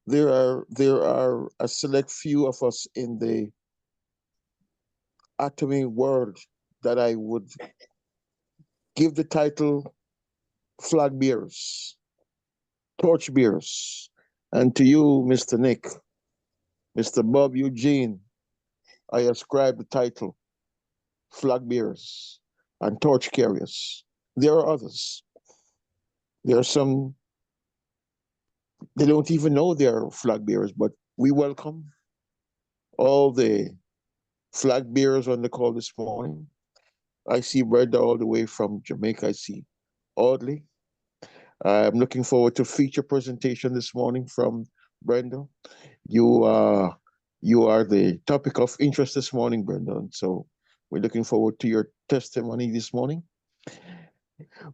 There, there are a select few of us in the Atomy world that I would give the title flag bearers, torch bearers. And to you, Mr. Nick, Mr. Bob Eugene, I ascribe the title flag bearers and torch carriers. There are others. There are some, they don't even know they're flag bearers, but we welcome all the flag bearers on the call this morning. I see Brenda all the way from Jamaica. I see Audley. I'm looking forward to feature presentation this morning from Brenda. You you are the topic of interest this morning, Brenda. And so we're looking forward to your testimony this morning.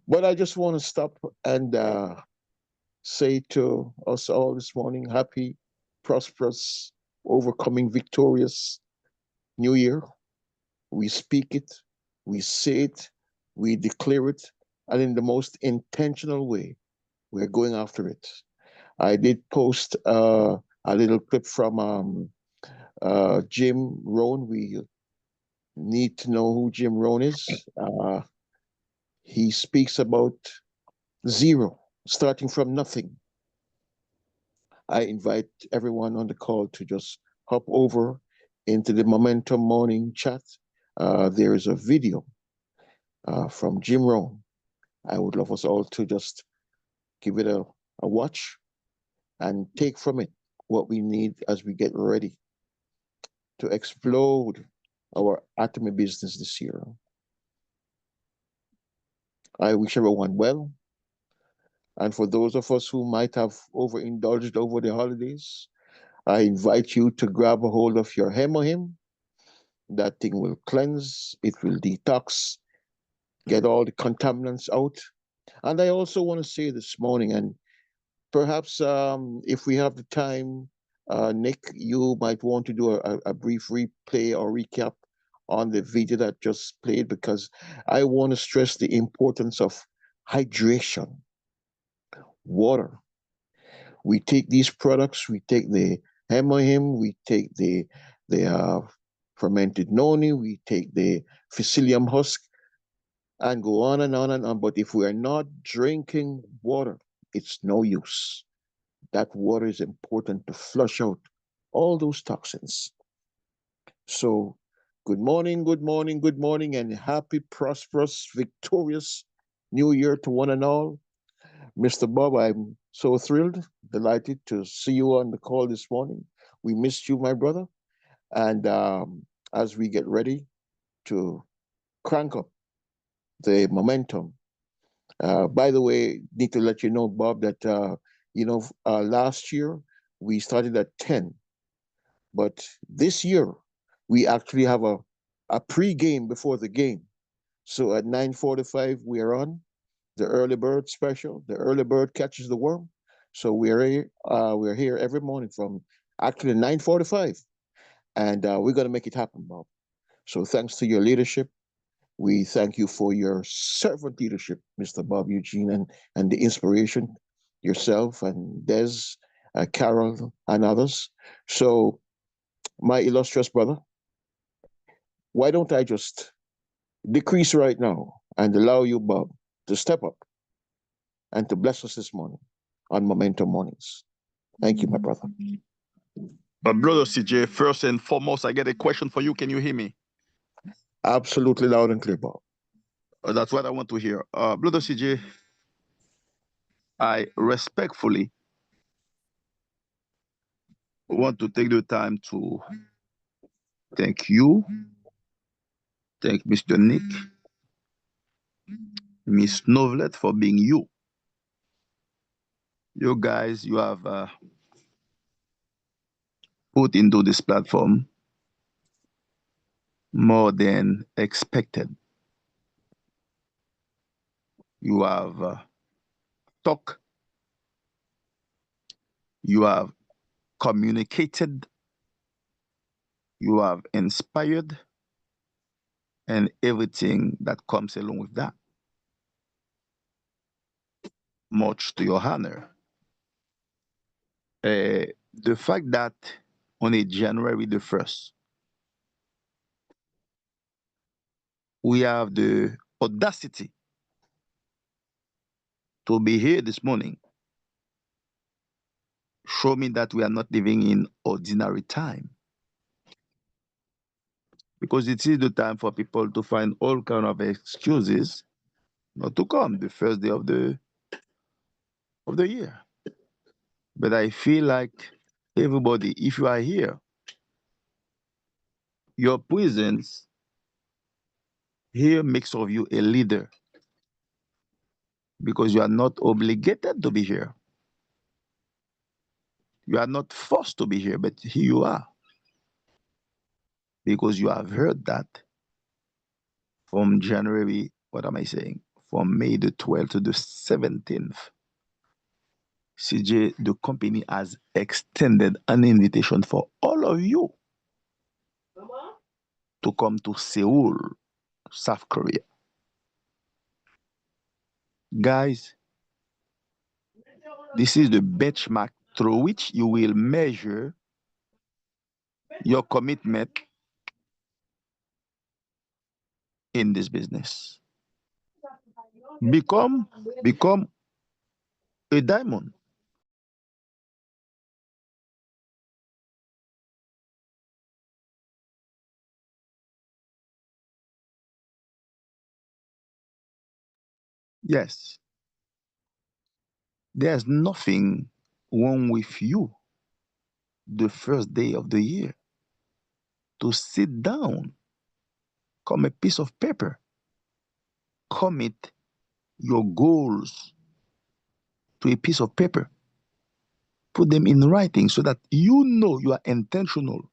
But I just want to stop and say to us all this morning, happy, prosperous, overcoming, victorious New Year. We speak it, we say it, we declare it, and in the most intentional way, we're going after it. I did post a little clip from Jim Rohn. We need to know who Jim Rohn is. He speaks about zero, starting from nothing. I invite everyone on the call to just hop over into the Momentum Morning chat. There is a video from Jim Rohn. I would love us all to just give it a watch and take from it what we need as we get ready to explode our Atomy business this year. I wish everyone well. And for those of us who might have overindulged over the holidays, I invite you to grab a hold of your Hemohim. That thing will cleanse, it will detox, get all the contaminants out. And I also want to say this morning, and perhaps if we have the time, Nick, you might want to do a brief replay or recap on the video that just played, because I want to stress the importance of hydration, water. We take these products, we take the hemohim, we take the fermented noni, we take the psyllium husk, and go on and on and on. But if we are not drinking water, it's no use. That water is important to flush out all those toxins. So, good morning, good morning, good morning, and happy, prosperous, victorious New Year to one and all. Mr. Bob, I'm so thrilled, delighted to see you on the call this morning. We missed you, my brother. And as we get ready to crank up the momentum, by the way, need to let you know, Bob, that last year we started at 10, but this year we actually have a pre-game before the game. So at 9:45 we are on the early bird special. The early bird catches the worm. So we're here every morning from actually 9:45, and we're gonna make it happen, Bob. So thanks to your leadership, we thank you for your servant leadership, Mr. Bob Eugene, and the inspiration, yourself and Des, Carol, and others. So, my illustrious brother, why don't I just decrease right now and allow you, Bob, to step up and to bless us this morning on Momentum Mornings. Thank you, my brother. Brother CJ, first and foremost, I get a question for you. Can you hear me? Absolutely loud and clear, Bob. That's what I want to hear. Brother CJ, I respectfully want to take the time to thank you, thank Mr. Nick, Miss Novlet for being you. You guys, you have put into this platform more than expected. You have talked, you have communicated, you have inspired, and everything that comes along with that. Much to your honor. the fact that on a January the 1st, we have the audacity to be here this morning show me that we are not living in ordinary time, because it is the time for people to find all kind of excuses not to come the first day of the year. But I feel like everybody, if you are here, your presence here makes of you a leader, because you are not obligated to be here. You are not forced to be here, but here you are, because you have heard that from January, what am I saying? From May the 12th to the 17th, CJ, the company has extended an invitation for all of you to come to Seoul, South Korea. Guys, this is the benchmark through which you will measure your commitment in this business. Become a diamond. Yes, there's nothing wrong with you the first day of the year to sit down, come a piece of paper, commit your goals to a piece of paper, put them in writing so that you know you are intentional.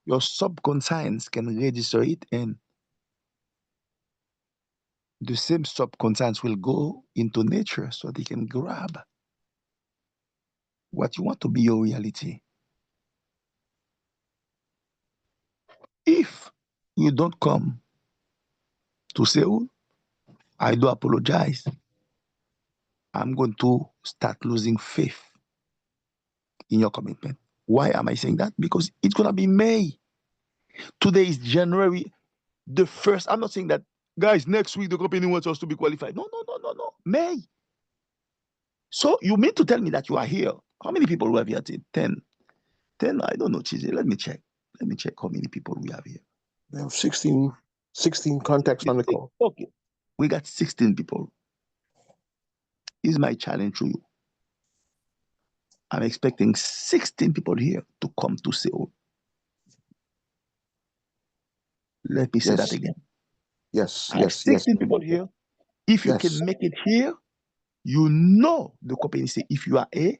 Your subconscious can register it, and the same subconscious will go into nature so they can grab what you want to be your reality. If you don't come to Seoul, I do apologize. I'm going to start losing faith in your commitment. Why am I saying that? Because it's going to be May. Today is January the 1st. I'm not saying that, guys, next week the company wants us to be qualified. No, no, no, no, no. May. So you mean to tell me that you are here? How many people we have here? 10. 10, I don't know, Chizzy. Let me check. Let me check how many people we have here. We have 16 contacts on the call. Okay. We got 16 people. Is my challenge to you. I'm expecting 16 people here to come to Seoul. Let me say that Yes, again. yes, I have yes, yes, 16 people here. If you yes, can make it here, you know the company say if you are a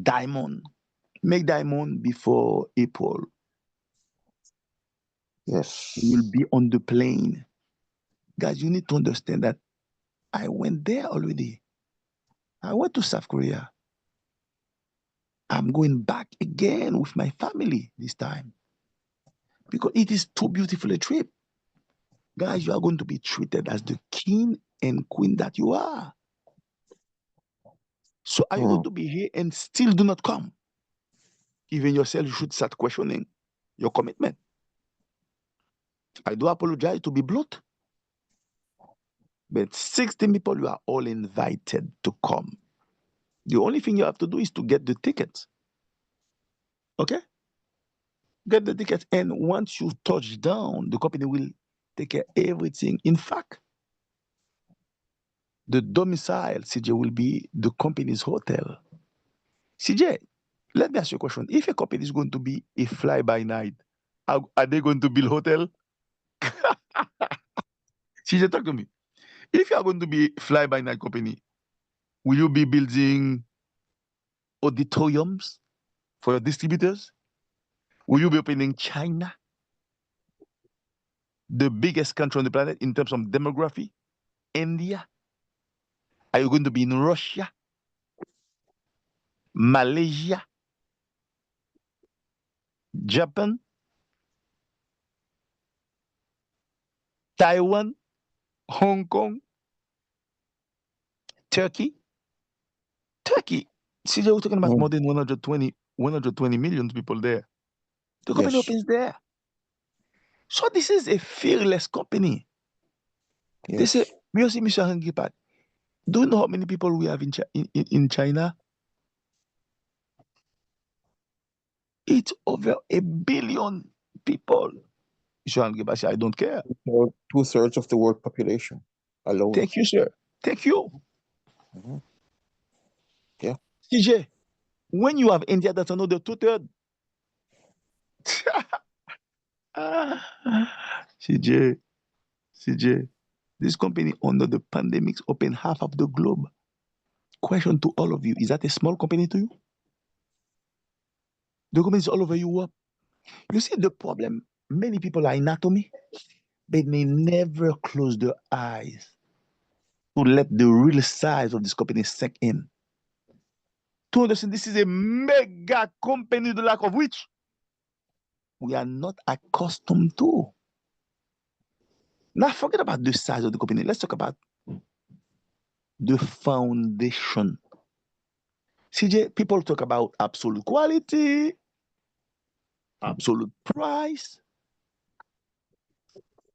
diamond, make diamond before April. You will yes. be on the plane. Guys, you need to understand that I went there already. I went to South Korea. I'm going back again with my family this time because it is too beautiful a trip. Guys, you are going to be treated as the king and queen that you are. So are you going Hmm. to be here and still do not come? Even yourself, you should start questioning your commitment. I do apologize to be blunt, but 16 people, you are all invited to come. The only thing you have to do is to get the tickets. Okay? Get the tickets. And once you touch down, the company will take care of everything. In fact, the domicile, CJ, will be the company's hotel. CJ, let me ask you a question. If a company is going to be a fly by night, are they going to build hotel? CJ, talk to me. If you are going to be a fly by night company, will you be building auditoriums for your distributors? Will you be opening China, the biggest country on the planet in terms of demography? India? Are you going to be in Russia, Malaysia, Japan, Taiwan, Hong Kong, Turkey? Turkey. CJ, we're talking about Mm. more than 120 million people there. The company Yes. opens there. So this is a fearless company. They say, Yes. we see Mr. Hangipat. Do you know how many people we have in China? It's over 1 billion people. Mr. Hangipat say, I don't care. Well, two-thirds of the world population alone. Thank you, sir. Thank you. Hmm. Yeah. CJ, when you have India, that's another two-thirds. CJ, CJ, this company under the pandemics opened half of the globe. Question to all of you, is that a small company to you? The company is all over Europe. You see the problem, many people are in Atomy, but they never close their eyes to let the real size of this company sink in. To understand this is a mega company, the lack of which we are not accustomed to. Now forget about the size of the company. Let's talk about the foundation. CJ, people talk about absolute quality, absolute price,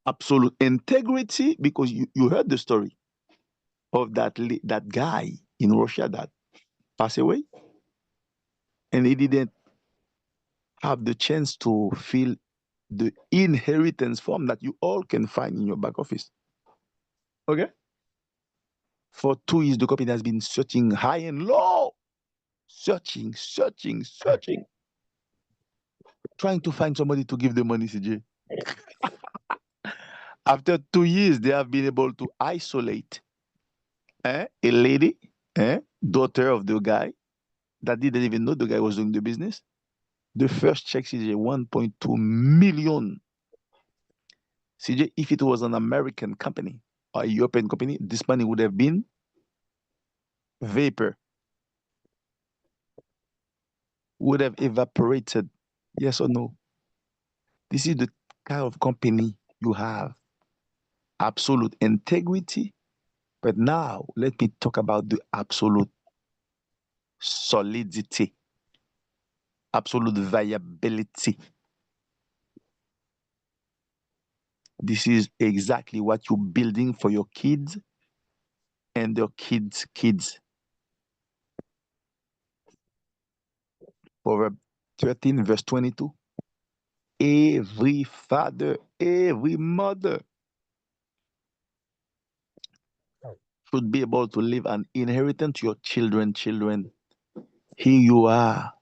absolute integrity, because you heard the story of that guy in Russia that passed away, and he didn't have the chance to fill the inheritance form that you all can find in your back office. Okay? For 2 years, the company has been searching high and low, searching, trying to find somebody to give the money, CJ. After 2 years, they have been able to isolate a lady, daughter of the guy, that didn't even know the guy was doing the business. The first check is 1.2 million. CJ, if it was an American company or a European company, this money would have been vapor, would have evaporated. Yes or no? This is the kind of company you have. Absolute integrity. But now let me talk about the absolute solidity, absolute viability. This is exactly what you're building for your kids and their kids' kids. Proverbs 13, verse 22. Every father, every mother should be able to leave an inheritance to your children. Here you are.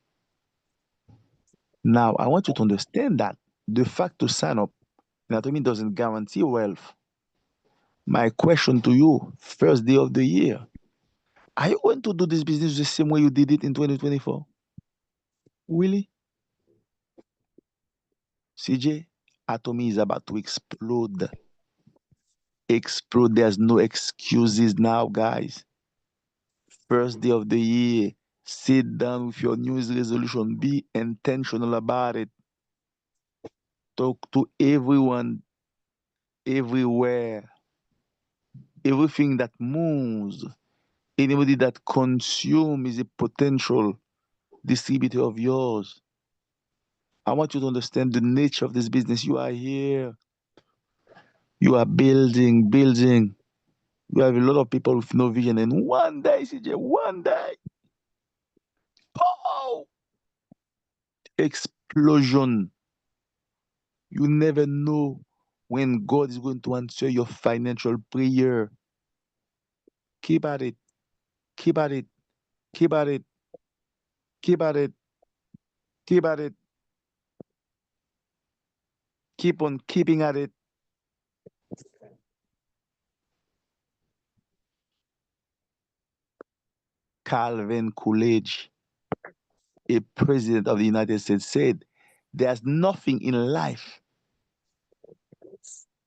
Now, I want you to understand that the fact to sign up in Atomy doesn't guarantee wealth. My question to you, first day of the year, are you going to do this business the same way you did it in 2024? Really? CJ, Atomy is about to explode. Explode. There's no excuses now, guys. First day of the year, sit down with your New Year's resolution. Be intentional about it. Talk to everyone, everywhere, everything that moves. Anybody that consumes is a potential distributor of yours. I want you to understand the nature of this business. You are here. You are building. You have a lot of people with no vision. And one day, CJ, one day, oh, explosion. You never know when God is going to answer your financial prayer. Keep at it. Keep at it. Keep at it. Keep at it. Keep at it. Keep on keeping at it. Calvin Coolidge, a president of the United States, said, there's nothing in life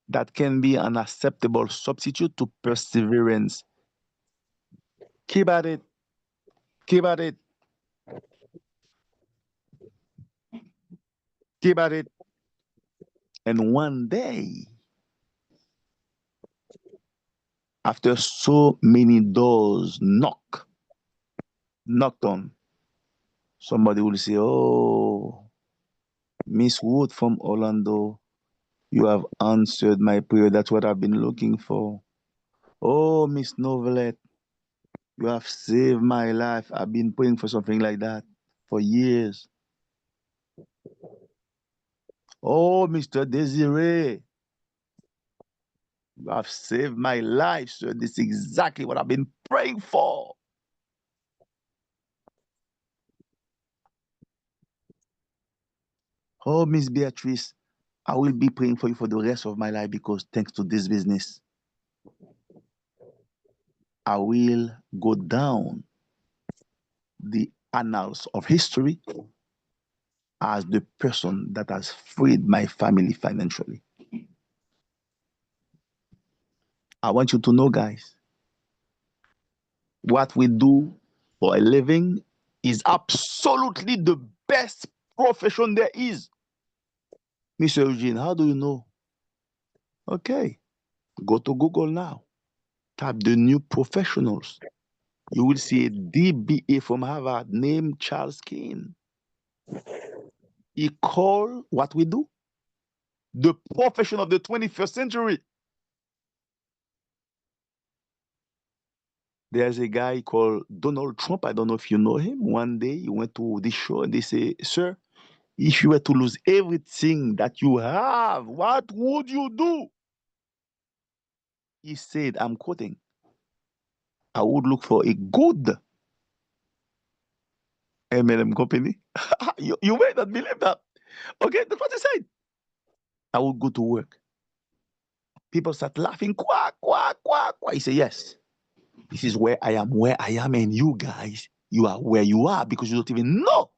that can be an acceptable substitute to perseverance. Keep at it. Keep at it. Keep at it. And one day, after so many doors knock, knocked on, somebody will say, "Oh, Miss Wood from Orlando, you have answered my prayer. That's what I've been looking for. Oh, Miss Novelette, you have saved my life. I've been praying for something like that for years. Oh, Mr. Desiree, you have saved my life, sir. This is exactly what I've been praying for." Oh, Miss Beatrice, I will be praying for you for the rest of my life because thanks to this business, I will go down the annals of history as the person that has freed my family financially. I want you to know, guys, what we do for a living is absolutely the best profession there is. Mr. Eugene, how do you know? Okay, go to Google now. Type the new professionals. You will see a DBA from Harvard named Charles Keane. He called what we do the profession of the 21st century. There's a guy called Donald Trump. I don't know if you know him. One day he went to this show and they say, "Sir, if you were to lose everything that you have, what would you do?" He said, I'm quoting, "I would look for a good MLM company." You may not believe that. Okay, that's what he said. "I would go to work." People start laughing, quack, quack, quack, quack. He said, "Yes, this is where I am, and you guys, you are where you are because you don't even know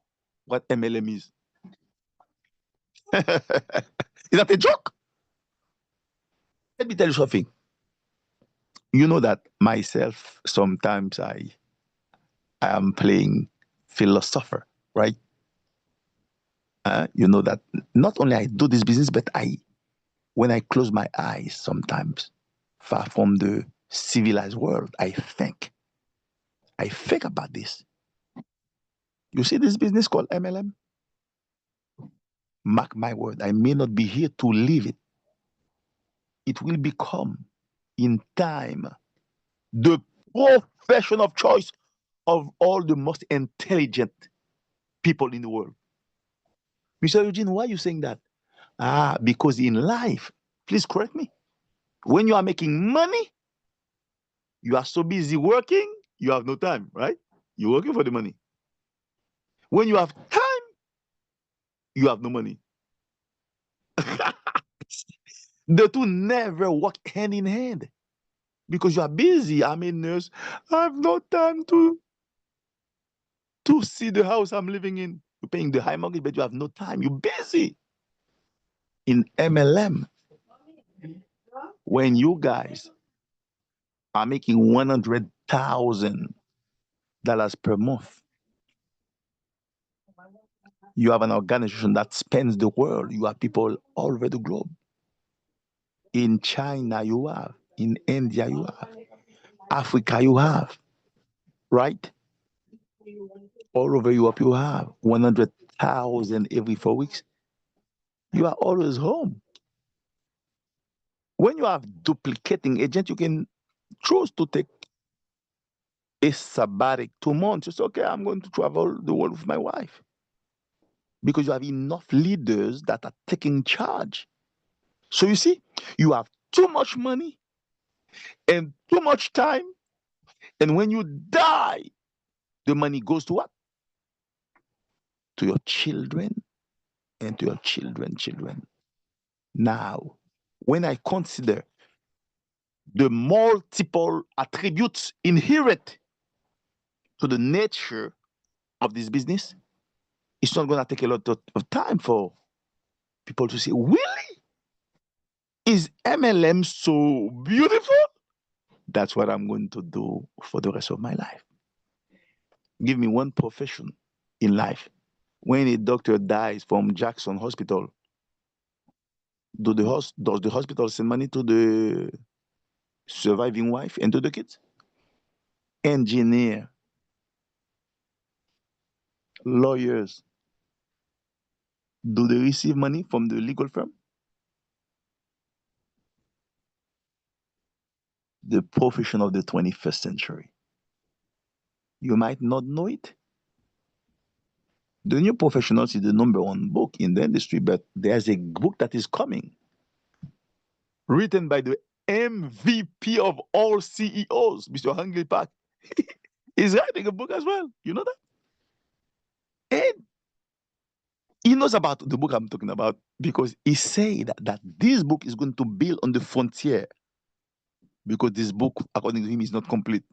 what MLM is." Is that a joke? Let me tell you something. You know that myself, sometimes I am playing philosopher, right? You know that not only I do this business, but when I close my eyes sometimes, far from the civilized world, I think about this. You see this business called MLM? Mark my word, I may not be here to live it. It will become, in time, the profession of choice of all the most intelligent people in the world. Mr. Eugene, why are you saying that? Because in life, please correct me, when you are making money, you are so busy working, you have no time, right? You're working for the money. When you have time, you have no money. The two never walk hand in hand because you are busy. I'm a nurse. I have no time to see the house I'm living in. You're paying the high mortgage, but you have no time. You're busy. In MLM, when you guys are making $100,000 per month, you have an organization that spans the world. You have people all over the globe. In China, you have. In India, you have. Africa, you have. Right? All over Europe, you have 100,000 every 4 weeks. You are always home. When you have duplicating agent, you can choose to take a sabbatic 2 months. It's okay, I'm going to travel the world with my wife because you have enough leaders that are taking charge. So you see, you have too much money and too much time. And when you die, the money goes to what? To your children and to your children. Now, when I consider the multiple attributes inherent to the nature of this business, it's not going to take a lot of time for people to say, really? Is MLM so beautiful? That's what I'm going to do for the rest of my life. Give me one profession in life. When a doctor dies from Jackson Hospital, does the hospital send money to the surviving wife and to the kids? Engineer, Lawyers, do they receive money from the legal firm? The profession of the 21st century. You might not know it. The New Professionals is the #1 book in the industry, but there's a book that is coming, written by the MVP of all CEOs, Mr. Hungry Park. He's writing a book as well. You know that? And he knows about the book I'm talking about because he said that this book is going to build on the frontier because this book, according to him, is not complete.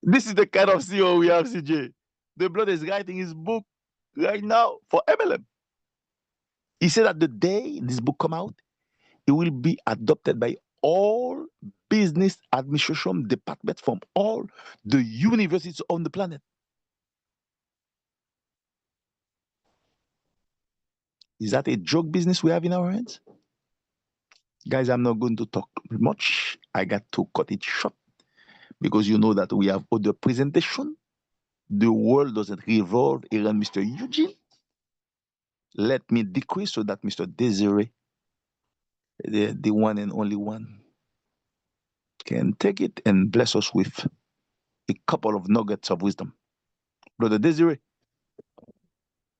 This is the kind of CEO we have, CJ. The brother is writing his book right now for MLM. He said that the day this book come out, it will be adopted by all business administration departments from all the universities on the planet. Is that a joke business we have in our hands? Guys, I'm not going to talk much. I got to cut it short because you know that we have other presentation. The world doesn't revolve around Mr. Eugene. Let me decrease so that Mr. Desiree, the one and only one, can take it and bless us with a couple of nuggets of wisdom. Brother Desiree,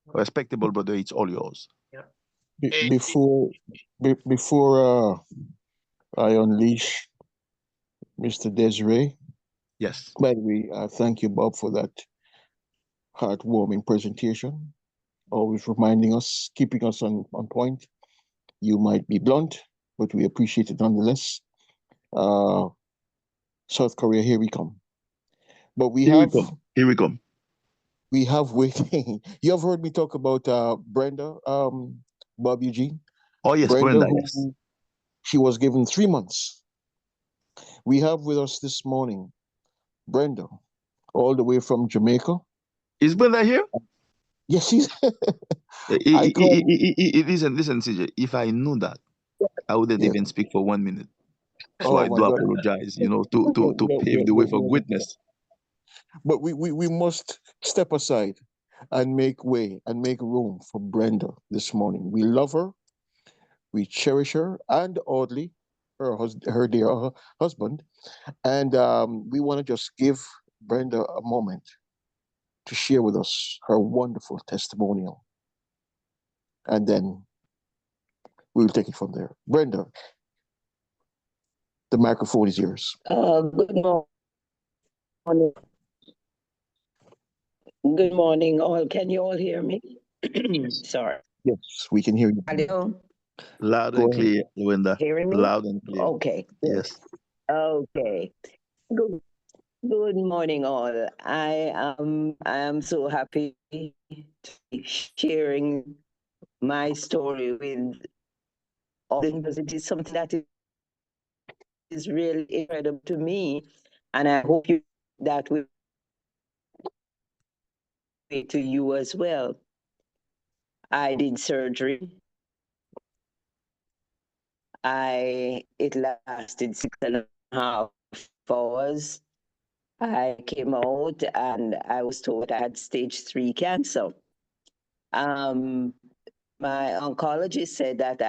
respectable brother, it's all yours. Before I unleash Mr. Desiree, Yes. by the way, thank you, Bob, for that heartwarming presentation. Always reminding us, keeping us on point. You might be blunt, but we appreciate it nonetheless. South Korea, here we come. But we Here we have come. Here we come. we have waiting. You have heard me talk about Brenda, Bob Eugene. Oh, yes, Brenda, Brenda, who yes. she was given 3 months. We have with us this morning Brenda, all the way from Jamaica. Is Brenda here? Yes, she's. I call. Listen, CJ. If I knew that, I wouldn't Yes. even speak for 1 minute. So Oh I my do God. apologize, to pave the way for greatness. But we must step aside and make way and make room for Brenda this morning. We love her, we cherish her, and Audley, her dear husband, and we want to just give Brenda a moment to share with us her wonderful testimonial, and then we'll take it from there. Brenda, the microphone is yours. Good morning. Good morning, all. Can you all hear me? Sorry. Yes, we can hear you. Hello. Loud Go and ahead. clear, Linda. Hearing me? Loud and clear. Okay. Good. Yes. Okay. Good. Good morning, all. I am so happy to be sharing my story with all because it is something that is really incredible to me, and I hope that will be to you as well. I did surgery. It lasted 6.5 hours. I came out and I was told I had stage 3 cancer. My oncologist said that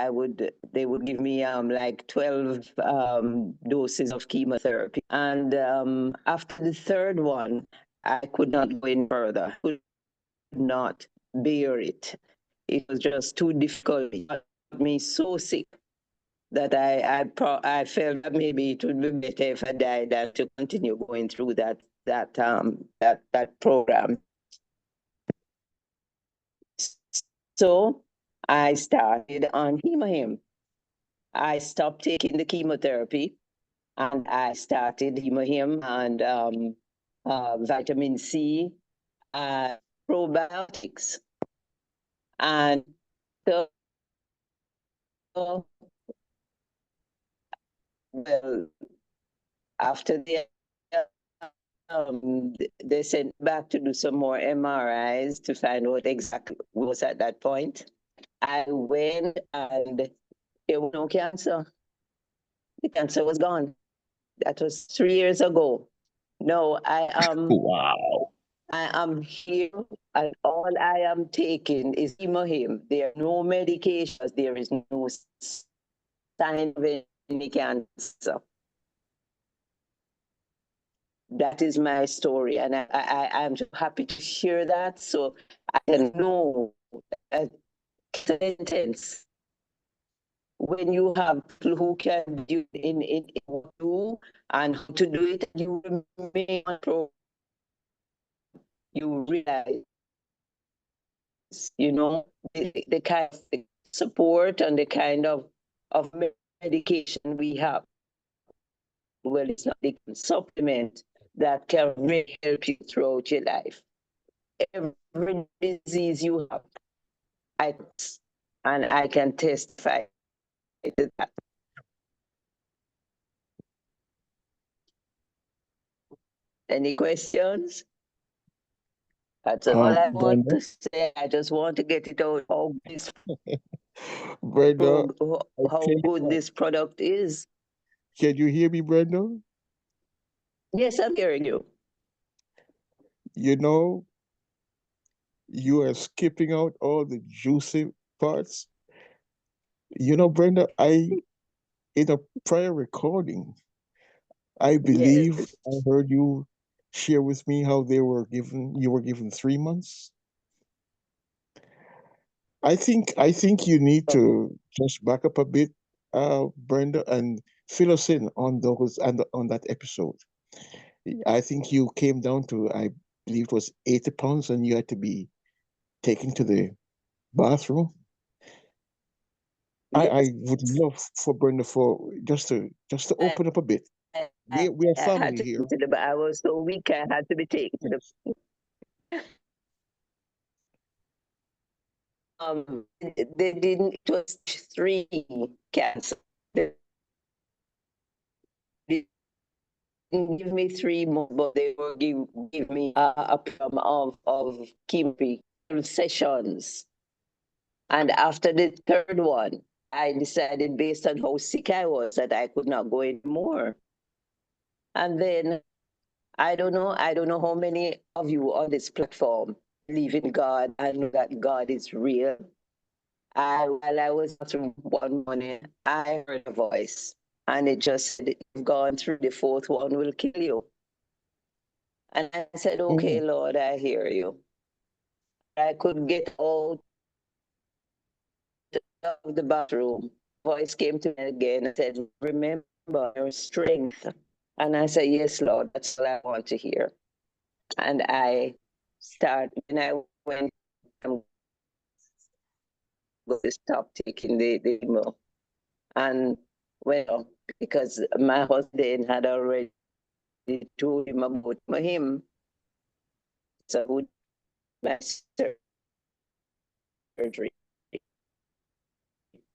they would give me like 12 doses of chemotherapy. And after the third one, I could not go in further. I could not bear it. It was just too difficult. It got me so sick that I felt that maybe it would be better if I died than to continue going through that program. So I started on hemahim. I stopped taking the chemotherapy and I started hemahim and vitamin C, probiotics, and so well after they sent back to do some more MRIs to find what exactly was at that point. I went and there was no cancer. The cancer was gone. That was 3 years ago. No, Wow. I am here, and all I am taking is Him. There are no medications. There is no sign of any cancer. That is my story, and I'm so happy to share that. So I can know that it's intense when you have people who can do in what you do and how to do it, and you remain on program. You realize, the kind of support and the kind of medication we have. Well, it's not the supplement that can really help you throughout your life. Every disease you have, I and I can testify to that. Any questions? That's all I want Brenda, to say. I just want to get it out Brenda, I how tell you good what, this product is. can you hear me, Brenda? Yes, I'm hearing you. You know, you are skipping out all the juicy parts. You know, Brenda, in a prior recording, I believe Yes. I heard you share with me how you were given 3 months. I think you need to just back up a bit, Brenda, and fill us in on those and on that episode. I think you came down to, I believe it was 80 pounds, and you had to be taken to the bathroom. I Yes. would love for Brenda for just to I, open up a bit. I, We are I had family to here. to the, I was so weak I had to be taken to Yes. the they didn't it was three cancer. They didn't give me 3 more, but they will give me a program of chemotherapy sessions. And after the third one, I decided based on how sick I was that I could not go anymore. And then I don't know how many of you on this platform believe in God and know that God is real. While I was through one morning, I heard a voice, and it just said, "You've gone through, the fourth one will kill you." And I said, "Okay, Mm, Lord, I hear you." I could get out of the bathroom. Voice came to me again and said, "Remember your strength." And I said, "Yes, Lord, that's all I want to hear." And when I went, I'm going to stop taking the chemo. And well, because my husband had already told him about him, so would my surgery.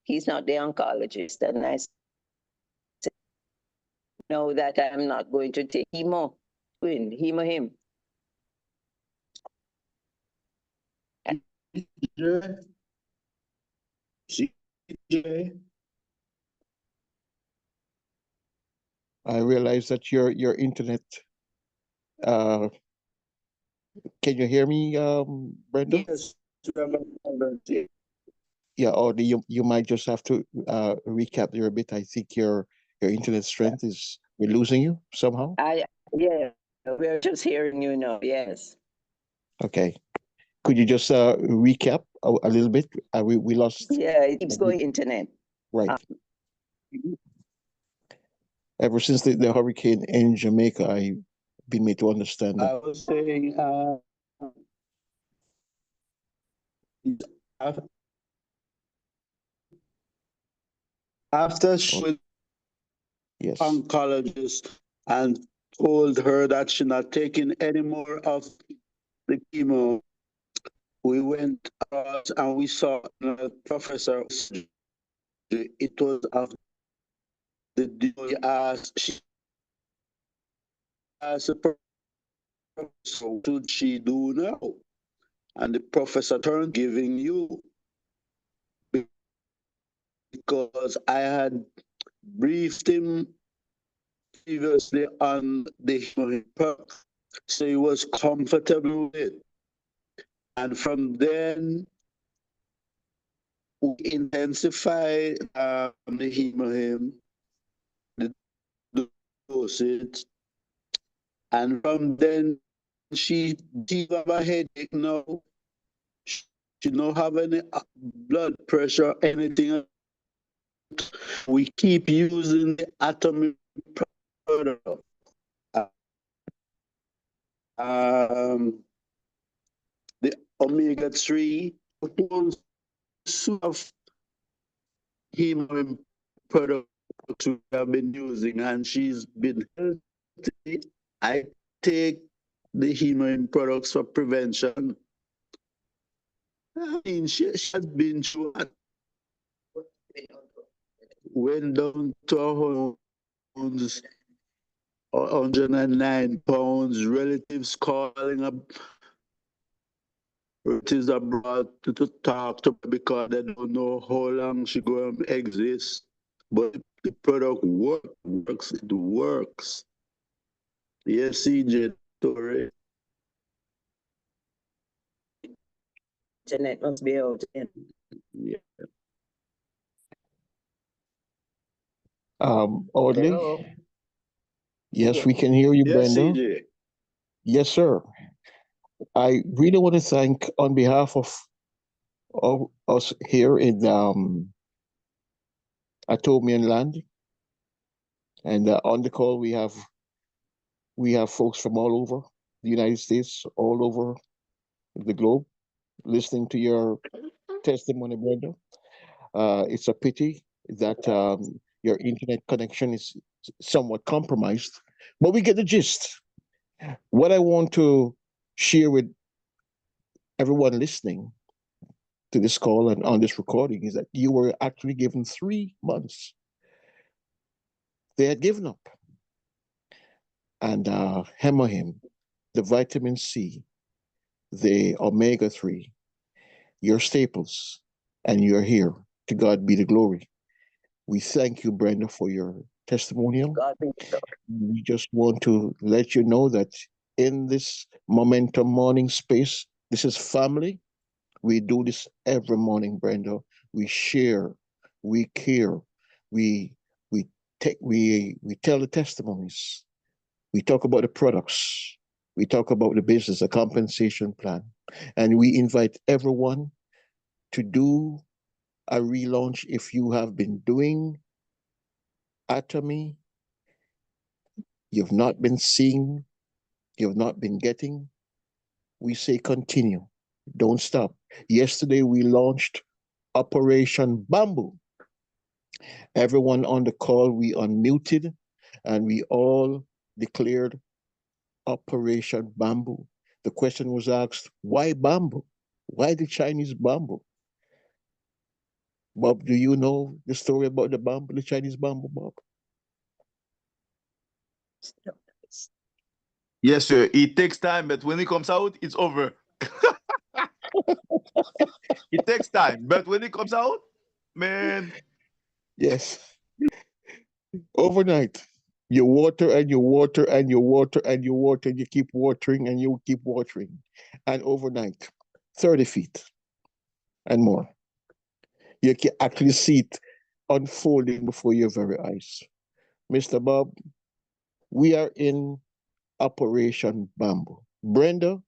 He's not the oncologist, and I know that I'm not going to take chemo, hemo him. CJ, I realize that your internet. Uh, can you hear me, Brenda? yes, remember, Yeah, or you might just have to recap there a bit. I think your internet strength is we're losing you somehow. Yeah, we're just hearing you now. Yes. Okay, could you just recap a little bit? We lost Yeah, it a keeps bit, going internet. right. Uh, Ever since the hurricane in Jamaica, I've been made to understand that. I was saying, af- after she Oh, was yes. oncologist and told her that she's not taking any more of the chemo, we went across and we saw a professor. It was after we asked, she asked the professor, what should she do now? And the professor turned giving you because I had briefed him previously on the perk. So he was comfortable with it. And from then, we intensify the heme, the dosage. And from then, she have a headache now. She don't have any blood pressure, anything. We keep using the Atomy product. The omega-3 of heme products we have been using, and she's been healthy. I take the heme products for prevention. I mean, she has been through went down to 109 pounds, relatives calling up, relatives abroad to talk to her because they don't know how long she going to exist. But the product works, it works. Yes, CJ, Torre. Internet must be out. Yeah. Audley? Hello. Yes, we can hear you, Yes, Brenda. CJ. Yes, sir. I really want to thank, on behalf of all us here in Atomy land, and on the call we have folks from all over the United States, all over the globe, listening to your testimony, Brenda. It's a pity that your internet connection is somewhat compromised, but we get the gist. What I want to share with everyone listening to this call and on this recording is that you were actually given 3 months. They had given up. And hemohim, the vitamin C, the omega-3, your staples, and you're here. To God be the glory. We thank you, Brenda, for your testimonial. God be the We just want to let you know that in this Momentum Morning space, this is family. We do this every morning, Brenda. We share, we care, we we we tell the testimonies. We talk about the products. We talk about the business, the compensation plan. And we invite everyone to do a relaunch if you have been doing Atomy, you've not been seeing, you've not been getting. We say continue. Don't stop. Yesterday we launched Operation Bamboo. Everyone on the call, we unmuted and we all declared Operation Bamboo. The question was asked, why bamboo? Why the Chinese bamboo? Bob, do you know the story about the bamboo, the Chinese bamboo, Bob? Yes, sir. It takes time, but when it comes out, it's over. It takes time, but when it comes out, man. Yes. Overnight, you water and you water and you water and you water and you keep watering and you keep watering. And overnight, 30 feet and more. You can actually see it unfolding before your very eyes. Mr. Bob, we are in Operation Bamboo. Brenda,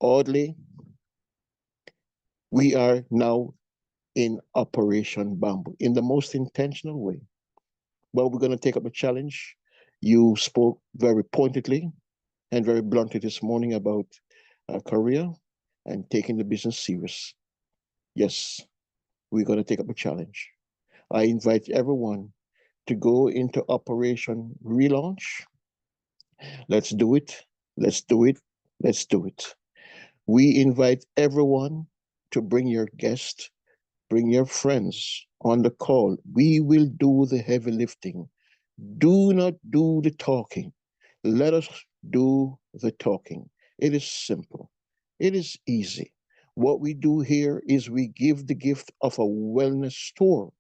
Audley, we are now in Operation Bamboo in the most intentional way. Well, we're going to take up a challenge. You spoke very pointedly and very bluntly this morning about career and taking the business serious. Yes, we're going to take up a challenge. I invite everyone to go into Operation Relaunch. Let's do it. Let's do it. Let's do it. We invite everyone to bring your guests, bring your friends on the call. We will do the heavy lifting. Do not do the talking. Let us do the talking. It is simple. It is easy. What we do here is we give the gift of a wellness store.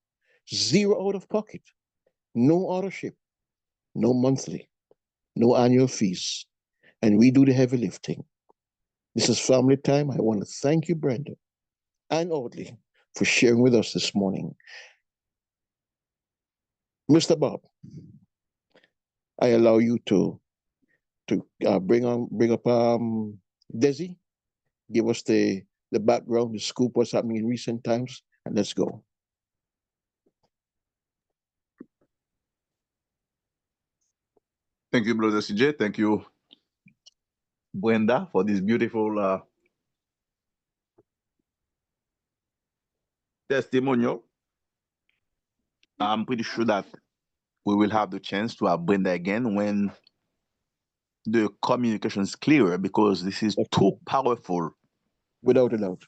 Zero out of pocket, no auto ship, no monthly, no annual fees. and we do the heavy lifting. This is family time. I want to thank you, Brenda and Audley, for sharing with us this morning. Mr. Bob, I allow you to bring up Desi. Give us the background, the scoop, what's happening in recent times, and let's go. Thank you, Brother CJ. Thank you, Brenda, for this beautiful testimonial. I'm pretty sure that we will have the chance to have Brenda again when the communication is clearer, because this is too powerful. Without a doubt.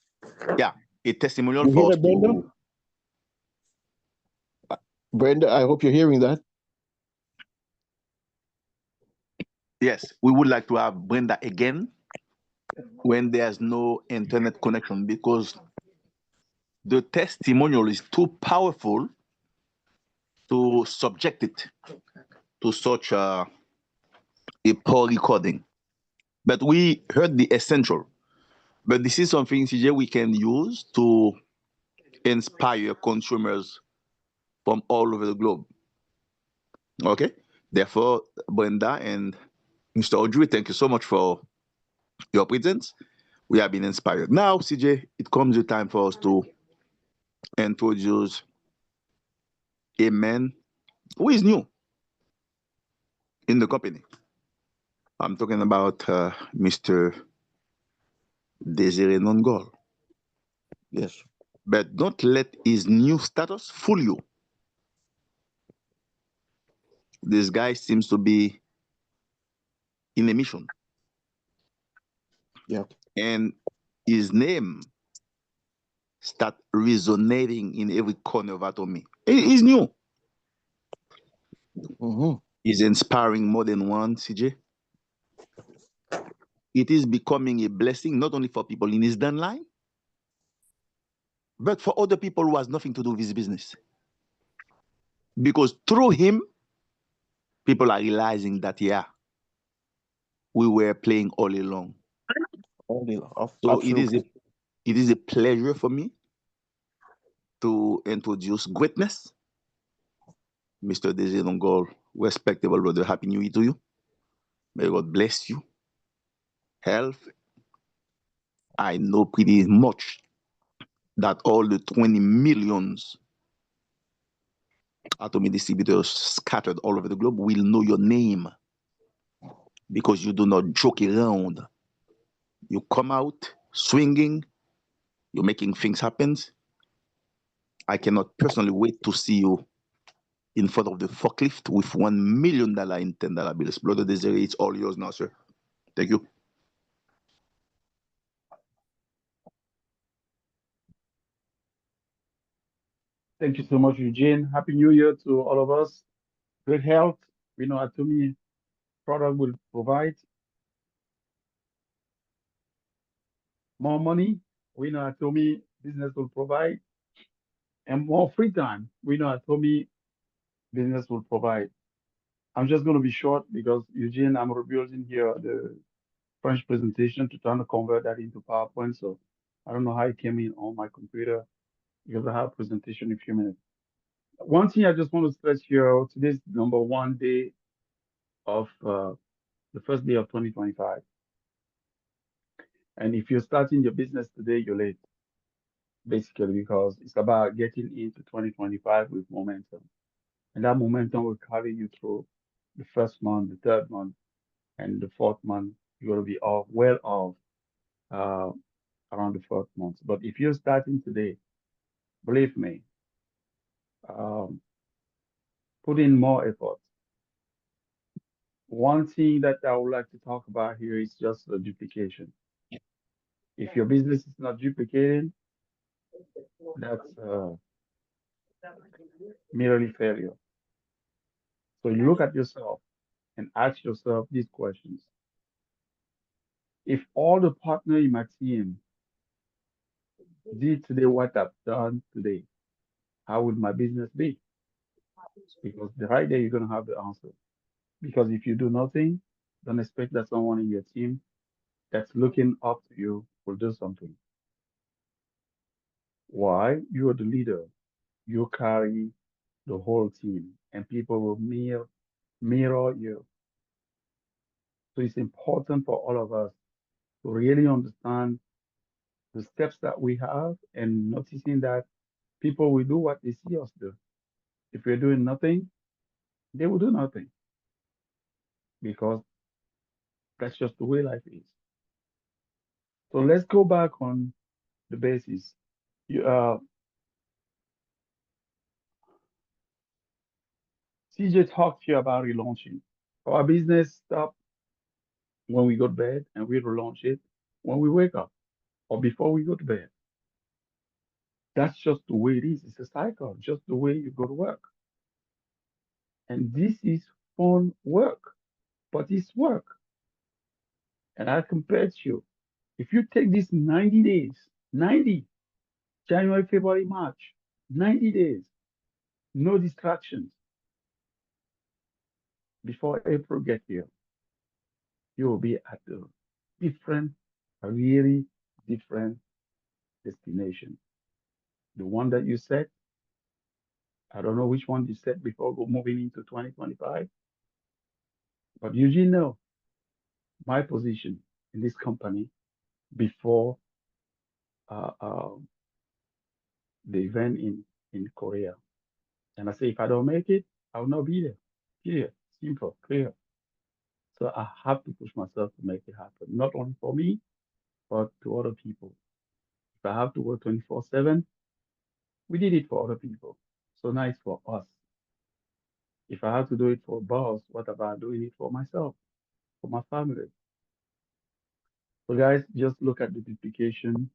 Yeah, a testimonial You hear for us that, Brenda? to. Brenda, I hope you're hearing that. Yes, we would like to have Brenda again when there's no internet connection, because the testimonial is too powerful to subject it to such a poor recording. But we heard the essential. But this is something, CJ, we can use to inspire consumers from all over the globe. Okay? Therefore, Brenda and Mr. Audrey, thank you so much for your presence. We have been inspired. Now, CJ, it comes the time for us to introduce a man who is new in the company. I'm talking about Mr. Desiree Nongol. Yes. But don't let his new status fool you. This guy seems to be in a mission. Yeah. And his name start resonating in every corner of Atomy. He's new. Mm-hmm. He's inspiring more than one, CJ. It is becoming a blessing, not only for people in his downline, but for other people who has nothing to do with his business. Because through him, people are realizing that, yeah, we were playing all along. So Absolutely. it is a pleasure for me to introduce greatness, Mr. Desiree Nongol. Respectable brother, Happy New Year to you. May God bless you. Health. I know pretty much that all the 20 millions Atomy distributors scattered all over the globe will know your name, because you do not joke around. You come out swinging, you're making things happen. I cannot personally wait to see you in front of the forklift with $1 million in $10 bills. Brother Desiree, it's all yours now, sir. Thank you. Thank you so much, Eugene. Happy New Year to all of us. Great health. We know Atomy product will provide more money. We know Atomy business will provide, and more free time. We know Atomy business will provide. I'm just going to be short because Eugene, I'm rebuilding here the French presentation to try to convert that into PowerPoint. So I don't know how it came in on my computer because I have a presentation in a few minutes. One thing I just want to stress here, today's number one day of the first day of 2025. And if you're starting your business today, you're late, basically, because it's about getting into 2025 with momentum. And that momentum will carry you through the first month, the third month, and the fourth month. You're going to be well off uh, around the fourth month. But if you're starting today, believe me, um, put in more effort. One thing that I would like to talk about here is just the duplication. If your business is not duplicating, that's merely failure. So you look at yourself and ask yourself these questions. If all the partners in my team did today what I've done today, how would my business be? Because the right there, you're going to have the answer. Because if you do nothing, Don't expect that someone in your team that's looking up to you will do something. Why? You are the leader. You carry the whole team, and people will mirror you. So it's important for all of us to really understand the steps that we have and noticing that people will do what they see us do. If we're doing nothing, they will do nothing because that's just the way life is. So let's go back on the basis. You, CJ talked to you about relaunching. Our business stop when we go to bed and we relaunch it when we wake up or before we go to bed. That's just the way it is. It's a cycle, just the way you go to work. And this is fun work, but it's work. And I compared you. If you take these 90 days, 90, January, February, March, 90 days, no distractions before April get here, you will be at a different, a really different destination. The one that you set, I don't know which one you set before moving into 2025, but you know my position in this company before uh, uh, the event in Korea. And I say, if I don't make it, I will not be there. Clear, simple, clear. So I have to push myself to make it happen, not only for me, but to other people. If I have to work 24/7, we did it for other people. So now it's for us. If I have to do it for a boss, what about doing it for myself, for my family? So guys, just look at the duplication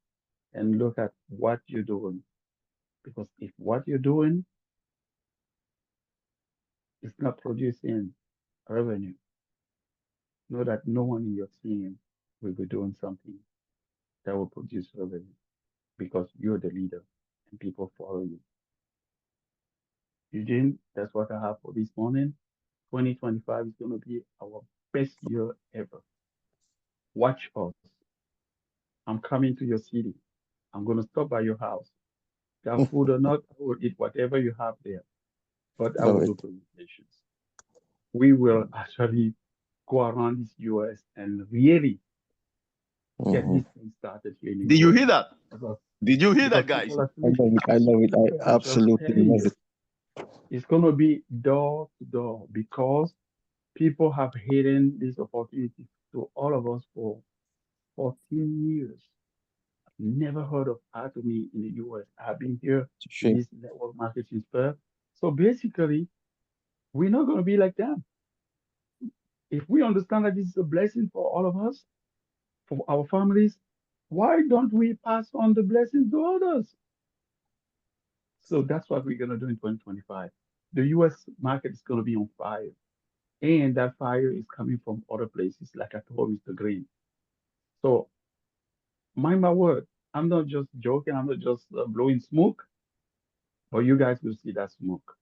and look at what you're doing. Because if what you're doing is not producing revenue, know that no one in your team will be doing something that will produce revenue because you're the leader and people follow you. Eugene, that's what I have for this morning. 2025 is going to be our best year ever. Watch us. I'm coming to your city. I'm going to stop by your house. Got food or not, I will eat whatever you have there, but I Love will it. do presentations. We will actually go around this US and really get Hmm. this thing started here in the Did you US. hear that? Because, Did you hear because that, guys? people are I love sleeping. it. I love it. I I'm just absolutely telling love you, it. it's going to be door to door because people have hidden this opportunity to all of us for 14 years. Never heard of Atomy in the US. I've been here It's a in shame. this network marketing sphere. So basically, we're not going to be like them. If we understand that this is a blessing for all of us, for our families, why don't we pass on the blessings to others? So that's what we're going to do in 2025. The US market is going to be on fire. And that fire is coming from other places, like I told Mr. Green. So mind my word, I'm not just joking. I'm not just blowing smoke, but you guys will see that smoke.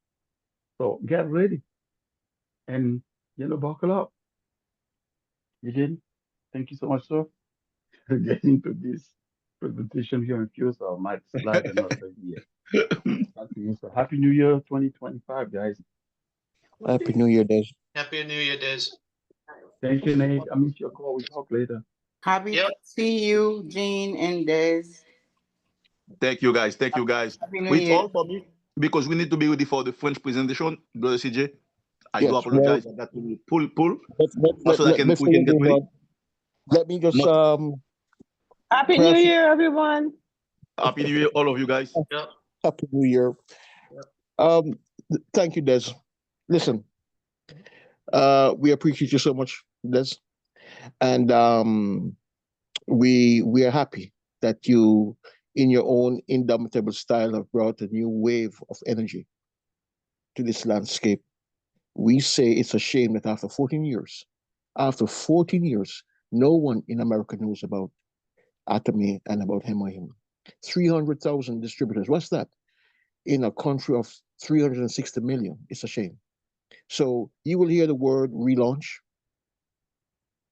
So get ready and buckle up. Eugene, thank you so much, sir, for getting to this presentation here in few. So I might slide another year. Back to you, sir. Happy New Year 2025, guys. Happy New Year, Des. Happy New Year, Des. Thank you, Nate. I miss your call. We talk later. Happy Yep. to see you, Jean and Des. Thank you, guys. Thank you, guys. Happy New Well, it's Year. all for me because we need to be ready for the French presentation. Brother CJ, I do Yes. Well, apologize. I got to pull so that we before can you get go ready. on, let me just Not Happy New perhaps Year, everyone. Happy New Year, all of you guys. Yep. Happy New Year. Yep. Um, thank you, Des. Listen, we appreciate you so much, Des, and we are happy that you, in your own indomitable style, have brought a new wave of energy to this landscape. We say it's a shame that after 14 years, no one in America knows about Atomy and about him or him. 300,000 distributors. What's that? In a country of 360 million. It's a shame. So you will hear the word relaunch.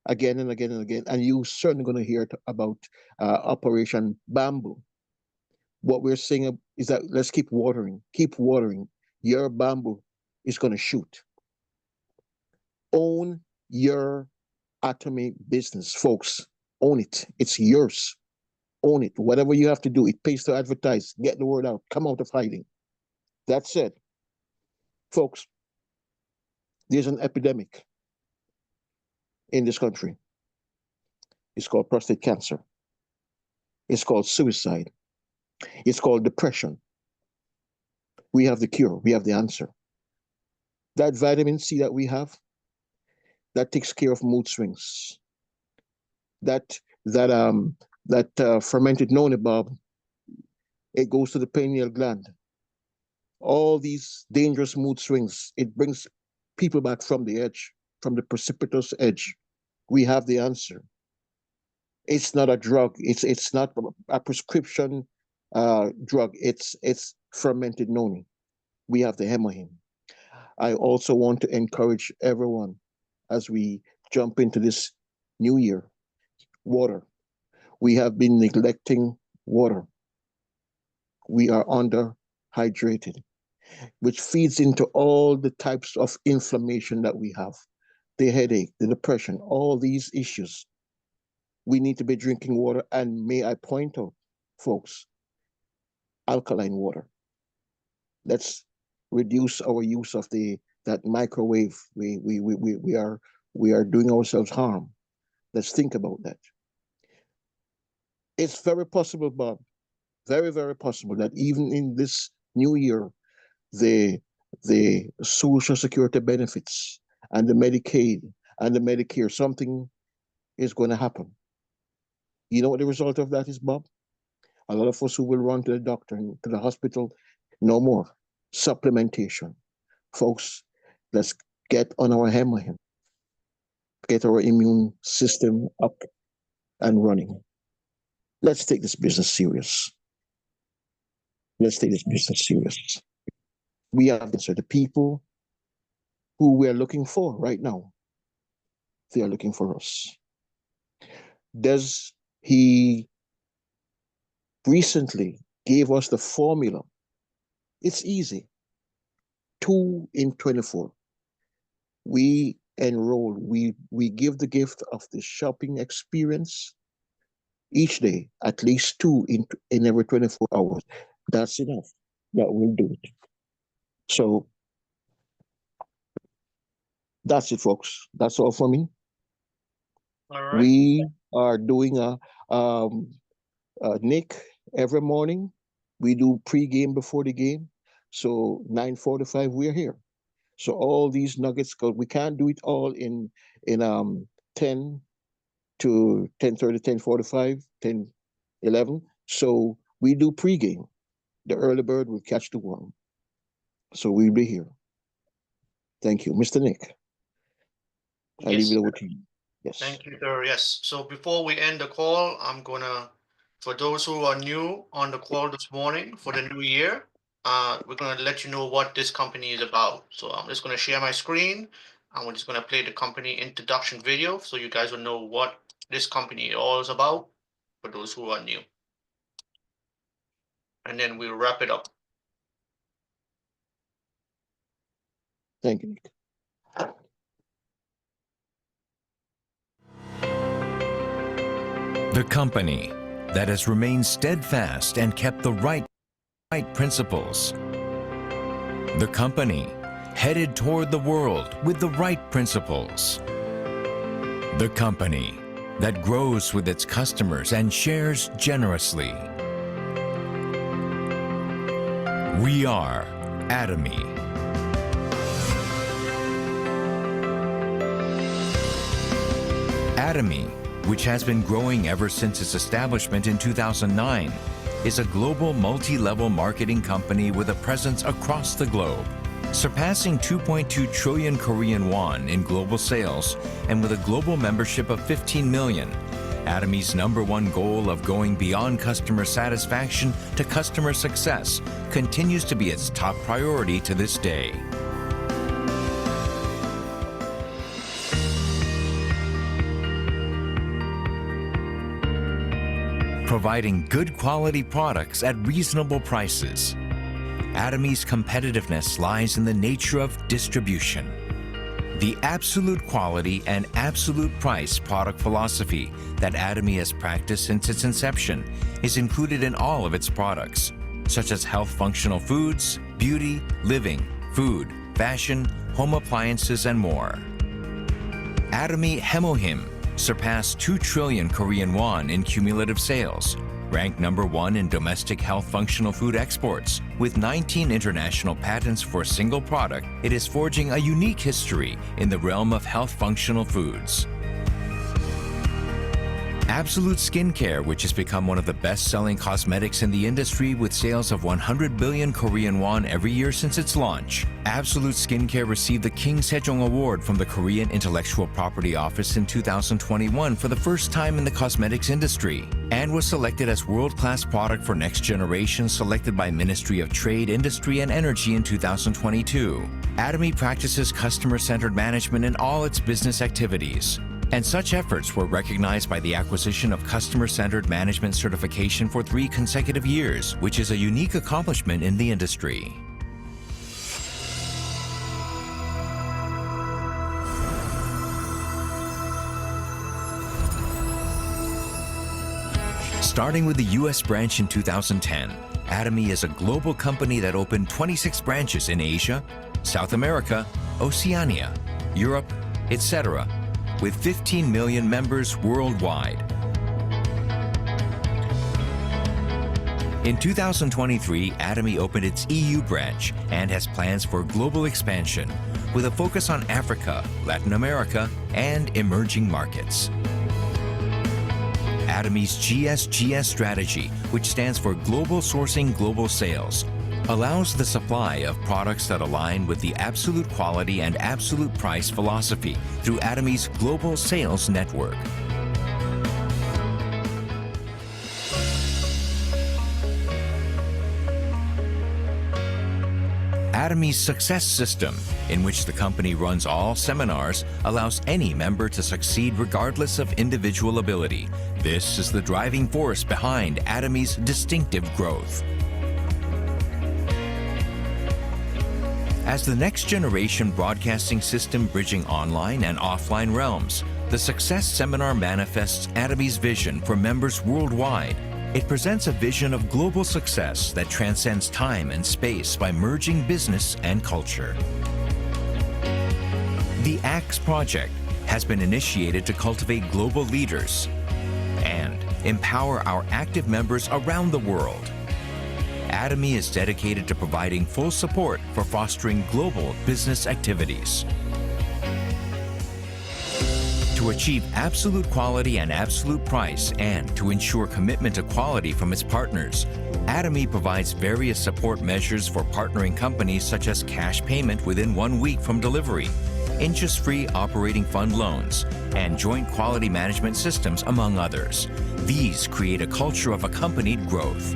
again and again and again. And you're certainly going to hear about Operation Bamboo. What we're saying is that let's keep watering, keep watering. Your bamboo is going to shoot. Own your Atomy business, folks. Own it. It's yours. Own it. Whatever you have to do, it pays to advertise. Get the word out. Come out of hiding. That said, folks, there's an epidemic in this country. It's called prostate cancer. It's called suicide. It's called depression. We have the cure. We have the answer. That vitamin C that we have, that takes care of mood swings. That fermented noni, Bob, it goes to the pineal gland. All these dangerous mood swings, it brings people back from the edge, from the precipitous edge. We have the answer. It's not a drug. It's not a prescription drug. It's fermented noni. We have the hemohim. I also want to encourage everyone as we jump into this new year. Water. We have been neglecting water. We are underhydrated, which feeds into all the types of inflammation that we have. The headache, the depression, all these issues. We need to be drinking water. And may I point out, folks, alkaline water. Let's reduce our use of that microwave. We are doing ourselves harm. Let's think about that. It's very possible, Bob, very, very possible that even in this new year, the Social Security benefits and the Medicaid and the Medicare, something is going to happen. You know what the result of that is, Bob? A lot of us who will run to the doctor and to the hospital, no more. Supplementation. Folks, let's get on our hemohim, get our immune system up and running. Let's take this business serious. Let's take this business serious. We have the people who we are looking for right now. They are looking for us. He recently gave us the formula. It's easy. 2 in 24. We enroll, we give the gift of the shopping experience each day, at least 2 in every 24 hours. That's enough. That will do it. So that's it, folks. That's all for me. All right. We are doing Nick, every morning. We do pre-game before the game. So 9:45, we're here. So all these nuggets, because we can't do it all in 10 to 10:30, 10:45, 10:11. So we do pre-game. The early bird will catch the worm. So we'll be here. Thank you. Mr. Nick, I leave it over to you. Yes. Thank you, sir. Yes. So before we end the call, I'm gonna, for those who are new on the call this morning for the new year, we're gonna let you know what this company is about. So I'm just gonna share my screen and we're just gonna play the company introduction video so you guys will know what this company all is about for those who are new. And then we'll wrap it up. Thank you, Nick. The company that has remained steadfast and kept the right principles. The company headed toward the world with the right principles. The company that grows with its customers and shares generously. We are Atomy. Atomy, which has been growing ever since its establishment in 2009, is a global multi-level marketing company with a presence across the globe, surpassing 2.2 trillion Korean won in global sales, and with a global membership of 15 million. Atomy's #1 goal of going beyond customer satisfaction to customer success continues to be its top priority to this day. providing good quality products at reasonable prices. Atomy's competitiveness lies in the nature of distribution. The absolute quality and absolute price product philosophy that Atomy has practiced since its inception is included in all of its products, such as health functional foods, beauty, living, food, fashion, home appliances, and more. Atomy Hemohim surpassed 2 trillion Korean won in cumulative sales, ranked number 1 in domestic health functional food exports. With 19 international patents for a single product, it is forging a unique history in the realm of health functional foods. Absolute Skincare, which has become one of the best-selling cosmetics in the industry with sales of 100 billion Korean won every year since its launch. Absolute Skincare received the King Sejong Award from the Korean Intellectual Property Office in 2021 for the first time in the cosmetics industry, and was selected as world-class product for next generation selected by Ministry of Trade, Industry and Energy in 2022. Atomy practices customer-centered management in all its business activities, and such efforts were recognized by the acquisition of Customer-Centered Management certification for 3 consecutive years, which is a unique accomplishment in the industry. Starting with the U.S. branch in 2010, Atomy is a global company that opened 26 branches in Asia, South America, Oceania, Europe, etc., with 15 million members worldwide. In 2023, Atomy opened its EU branch and has plans for global expansion, with a focus on Africa, Latin America, and emerging markets. Atomy's GSGS strategy, which stands for Global Sourcing Global Sales, allows the supply of products that align with the absolute quality and absolute price philosophy through Atomy's global sales network. Atomy's Success System, in which the company runs all seminars, allows any member to succeed regardless of individual ability. This is the driving force behind Atomy's distinctive growth. As the next generation broadcasting system bridging online and offline realms, the Success Seminar manifests Atomy's vision for members worldwide. It presents a vision of global success that transcends time and space by merging business and culture. The ACTS project has been initiated to cultivate global leaders and empower our active members around the world. Atomy is dedicated to providing full support for fostering global business activities. To achieve absolute quality and absolute price and to ensure commitment to quality from its partners, Atomy provides various support measures for partnering companies such as cash payment within 1 week from delivery, interest-free operating fund loans, and joint quality management systems, among others. These create a culture of accompanied growth.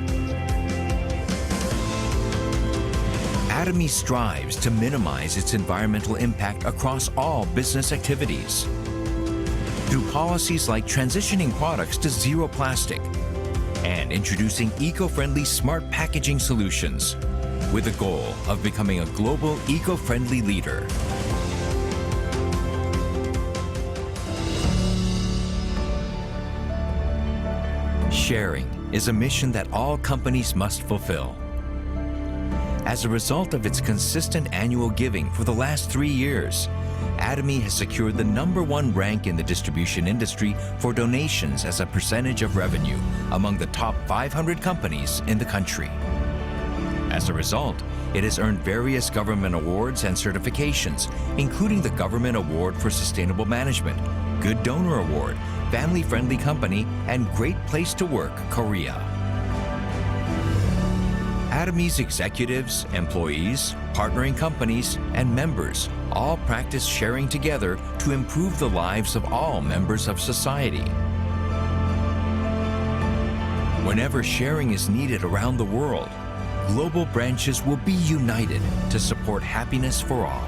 Atomy strives to minimize its environmental impact across all business activities through policies like transitioning products to zero plastic and introducing eco-friendly smart packaging solutions with the goal of becoming a global eco-friendly leader. Sharing is a mission that all companies must fulfill. As a result of its consistent annual giving for the last 3 years, Atomy has secured the #1 rank in the distribution industry for donations as a percentage of revenue among the top 500 companies in the country. As a result, it has earned various government awards and certifications, including the Government Award for Sustainable Management, Good Donor Award, Family Friendly Company, and Great Place to Work, Korea. Atomy's executives, employees, partnering companies, and members all practice sharing together to improve the lives of all members of society. Whenever sharing is needed around the world, global branches will be united to support happiness for all.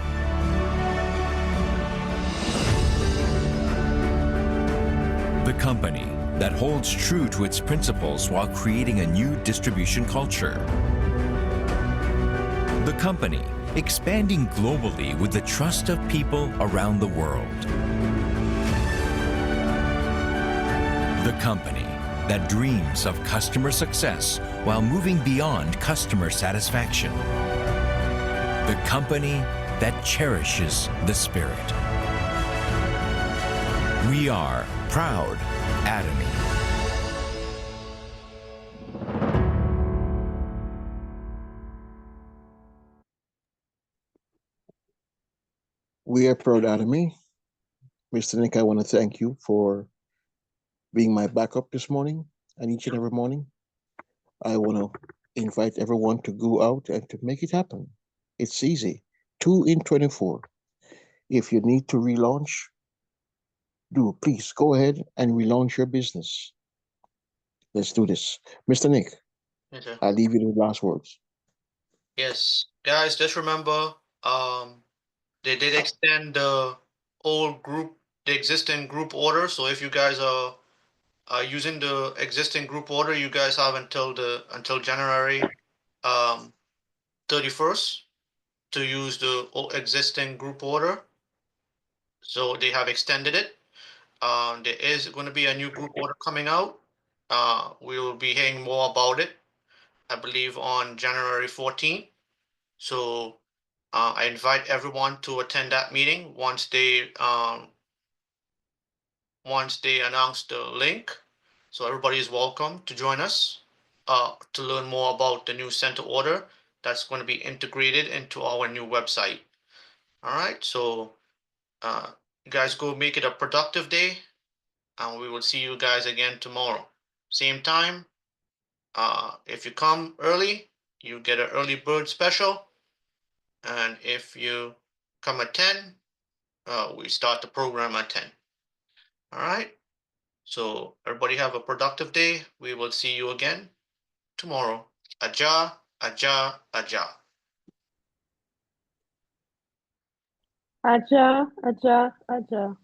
The company that holds true to its principles while creating a new distribution culture. The company, expanding globally with the trust of people around the world. The company that dreams of customer success while moving beyond customer satisfaction. The company that cherishes the spirit. We are proud Atomy. We are proud Atomy. Mr. Nick, I want to thank you for being my backup this morning and each and every morning. I want to invite everyone to go out and to make it happen. It's easy. 2 in 24. If you need to relaunch, please go ahead and relaunch your business. Let's do this. Mr. Nick, Yes, sir. I'll leave you the last words. Yes, guys, just remember, they did extend the existing group order. So if you guys are using the existing group order, you guys have until January 31st to use the existing group order. So they have extended it. There is going to be a new group order coming out. We will be hearing more about it, I believe, on January 14th. So I invite everyone to attend that meeting once they announce the link. So everybody is welcome to join us to learn more about the new center order that's going to be integrated into our new website. All right, so you guys go make it a productive day, and we will see you guys again tomorrow. Same time. If you come early, you get an early bird special. And if you come at 10, we start the program at 10. All right. So everybody have a productive day. We will see you again tomorrow. Aja, aja, aja. Aja, aja, aja.